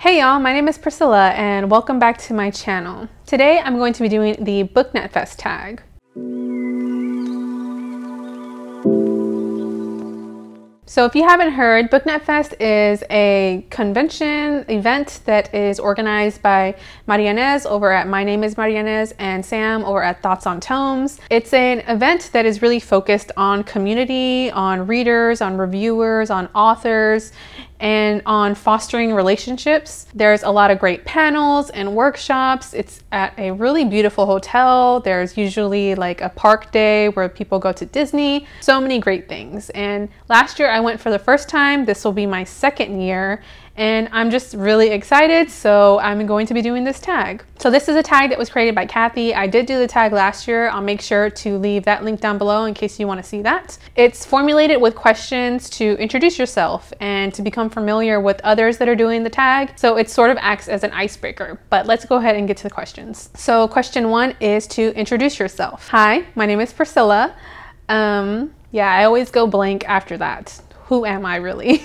Hey y'all, my name is Priscilla and welcome back to my channel. Today I'm going to be doing the Booknet Fest tag. So if you haven't heard, Booknet Fest is a convention event that is organized by Marianez over at My Name is Marianez and Sam over at Thoughts on Tomes. It's an event that is really focused on community, on readers, on reviewers, on authors, and on fostering relationships. There's a lot of great panels and workshops. It's at a really beautiful hotel. There's usually like a park day where people go to Disney. So many great things. And last year I went for the first time. This will be my second year. And I'm just really excited, so I'm going to be doing this tag. So this is a tag that was created by Kathy. I did do the tag last year. I'll make sure to leave that link down below in case you want to see that. It's formulated with questions to introduce yourself and to become familiar with others that are doing the tag. So it sort of acts as an icebreaker, but let's go ahead and get to the questions. So question one is to introduce yourself. Hi, my name is Priscilla. Yeah, I always go blank after that. Who am I really?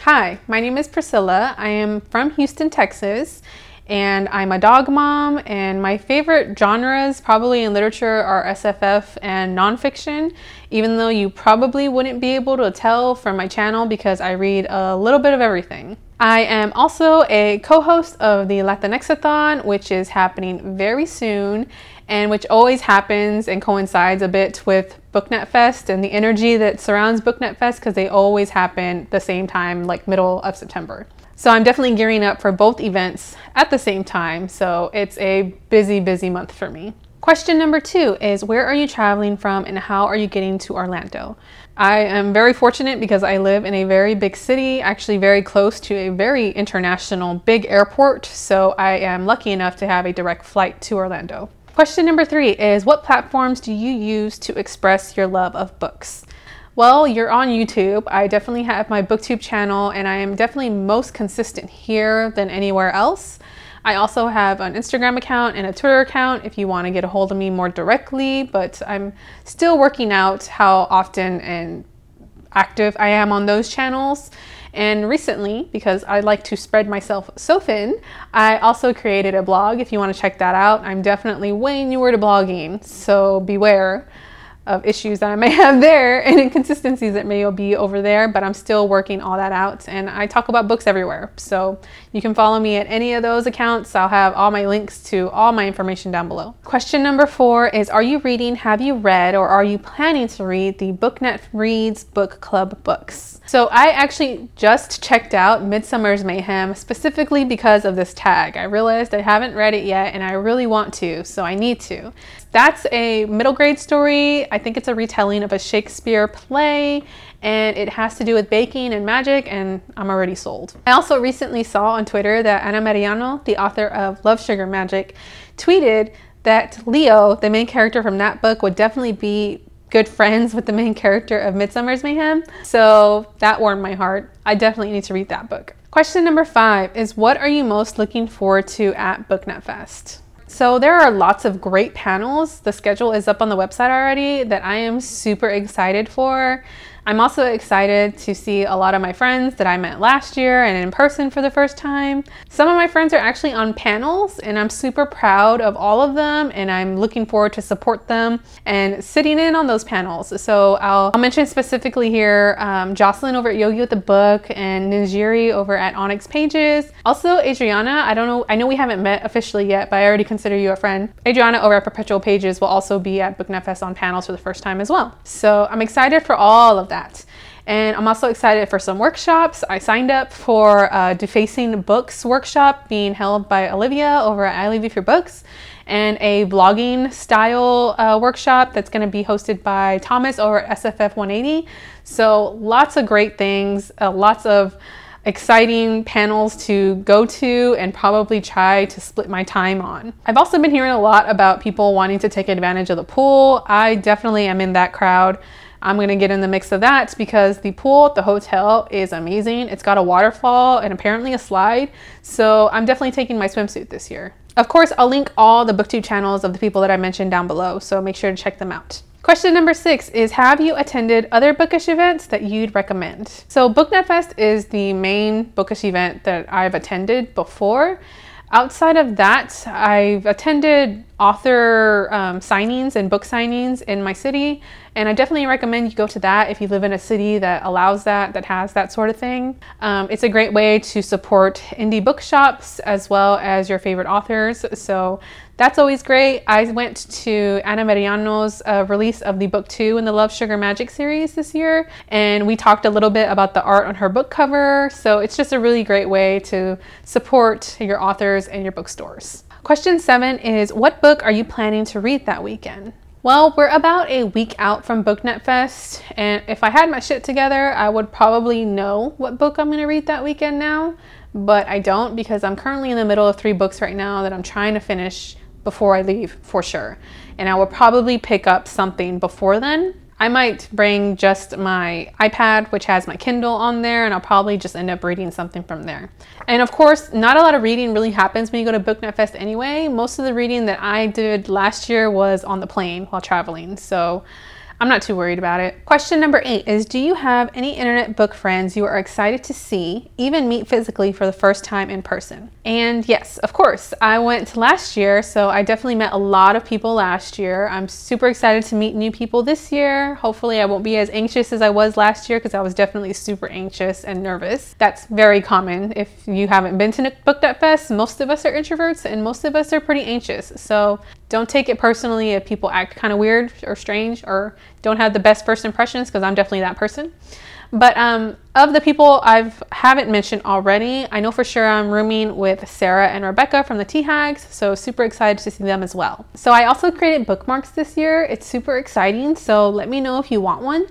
Hi, my name is Priscilla. I am from Houston, Texas, and I'm a dog mom, and my favorite genres probably in literature are SFF and nonfiction, even though you probably wouldn't be able to tell from my channel because I read a little bit of everything. I am also a co-host of the Latinxathon, which is happening very soon and which always happens and coincides a bit with Booknet Fest and the energy that surrounds Booknet Fest because they always happen the same time, like middle of September. So I'm definitely gearing up for both events at the same time. So it's a busy, busy month for me. Question number two is, where are you traveling from and how are you getting to Orlando? I am very fortunate because I live in a very big city, actually very close to a very international big airport. So I am lucky enough to have a direct flight to Orlando. Question number three is, what platforms do you use to express your love of books? Well, you're on YouTube. I definitely have my BookTube channel and I am definitely most consistent here than anywhere else. I also have an Instagram account and a Twitter account if you want to get a hold of me more directly, but I'm still working out how often and active I am on those channels. And recently, because I like to spread myself so thin, I also created a blog if you want to check that out. I'm definitely way newer to blogging, so beware of issues that I may have there and inconsistencies that may be over there, but I'm still working all that out. And I talk about books everywhere, so you can follow me at any of those accounts. I'll have all my links to all my information down below. Question number four is, are you reading, have you read, or are you planning to read the Booknet Reads Book Club books? So I actually just checked out Midsummer's Mayhem specifically because of this tag. I realized I haven't read it yet and I really want to, so I need to. That's a middle grade story. I think it's a retelling of a Shakespeare play and it has to do with baking and magic, and I'm already sold. I also recently saw on Twitter that Ana Mariano, the author of Love, Sugar, Magic, tweeted that Leo, the main character from that book, would definitely be good friends with the main character of Midsummer's Mayhem. So that warmed my heart. I definitely need to read that book. Question number five is, what are you most looking forward to at Booknet Fest? So there are lots of great panels. The schedule is up on the website already that I am super excited for. I'm also excited to see a lot of my friends that I met last year and in person for the first time. Some of my friends are actually on panels and I'm super proud of all of them and I'm looking forward to support them and sitting in on those panels. So I'll mention specifically here Jocelyn over at Yogi with the Book and Ninjiri over at Onyx Pages. Also Adriana, I know we haven't met officially yet, but I already consider you a friend. Adriana over at Perpetual Pages will also be at Booknet Fest on panels for the first time as well. So I'm excited for all of that. And I'm also excited for some workshops. I signed up for a Defacing Books workshop being held by Olivia over at I Leave You For Books, and a vlogging style workshop that's going to be hosted by Thomas over at SFF 180. So lots of great things, lots of exciting panels to go to and probably try to split my time on. I've also been hearing a lot about people wanting to take advantage of the pool. I definitely am in that crowd. I'm gonna get in the mix of that because the pool at the hotel is amazing. It's got a waterfall and apparently a slide. So I'm definitely taking my swimsuit this year. Of course, I'll link all the booktube channels of the people that I mentioned down below, so make sure to check them out. Question number 6 is, have you attended other bookish events that you'd recommend? So BookNet Fest is the main bookish event that I've attended before. Outside of that, I've attended author signings and book signings in my city, and I definitely recommend you go to that if you live in a city that allows that has that sort of thing. It's a great way to support indie bookshops as well as your favorite authors, so that's always great. I went to Ana Mariano's release of the book 2 in the Love Sugar Magic series this year, and we talked a little bit about the art on her book cover, so it's just a really great way to support your authors and your bookstores. Question 7 is, what book are you planning to read that weekend? Well, we're about a week out from BookNet Fest, and if I had my shit together, I would probably know what book I'm going to read that weekend now, but I don't, because I'm currently in the middle of 3 books right now that I'm trying to finish before I leave for sure, and I will probably pick up something before then. I might bring just my iPad, which has my Kindle on there, and I'll probably just end up reading something from there. And of course, not a lot of reading really happens when you go to BookNet Fest anyway. Most of the reading that I did last year was on the plane while traveling, so I'm not too worried about it. Question number 8 is, do you have any internet book friends you are excited to see, even meet physically for the first time in person? And yes, of course, I went last year, so I definitely met a lot of people last year. I'm super excited to meet new people this year. Hopefully I won't be as anxious as I was last year, because I was definitely super anxious and nervous. That's very common. If you haven't been to BookNet Fest, most of us are introverts and most of us are pretty anxious. So don't take it personally if people act kind of weird or strange or don't have the best first impressions, because I'm definitely that person. But of the people I haven't mentioned already, I know for sure I'm rooming with Sarah and Rebecca from the Tea Hags, so super excited to see them as well. So I also created bookmarks this year. It's super exciting, so let me know if you want one.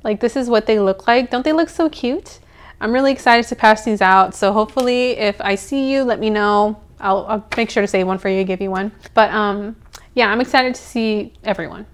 Like, this is what they look like. Don't they look so cute? I'm really excited to pass these out, so hopefully if I see you, let me know. I'll make sure to save one for you, give you one. But yeah, I'm excited to see everyone.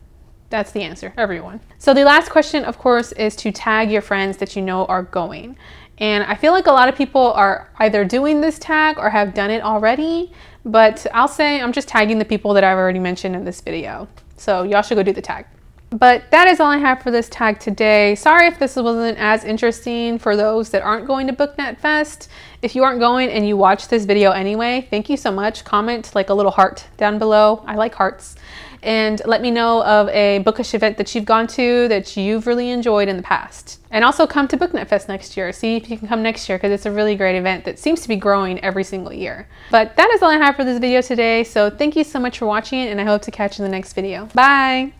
That's the answer, everyone. So the last question, of course, is to tag your friends that you know are going. And I feel like a lot of people are either doing this tag or have done it already, but I'll say I'm just tagging the people that I've already mentioned in this video. So y'all should go do the tag. But that is all I have for this tag today. Sorry if this wasn't as interesting for those that aren't going to BookNet Fest. If you aren't going and you watch this video anyway, thank you so much. Comment like a little heart down below. I like hearts. And let me know of a bookish event that you've gone to that you've really enjoyed in the past. And also come to BookNet Fest next year. See if you can come next year, because it's a really great event that seems to be growing every single year. But that is all I have for this video today. So thank you so much for watching, and I hope to catch you in the next video. Bye!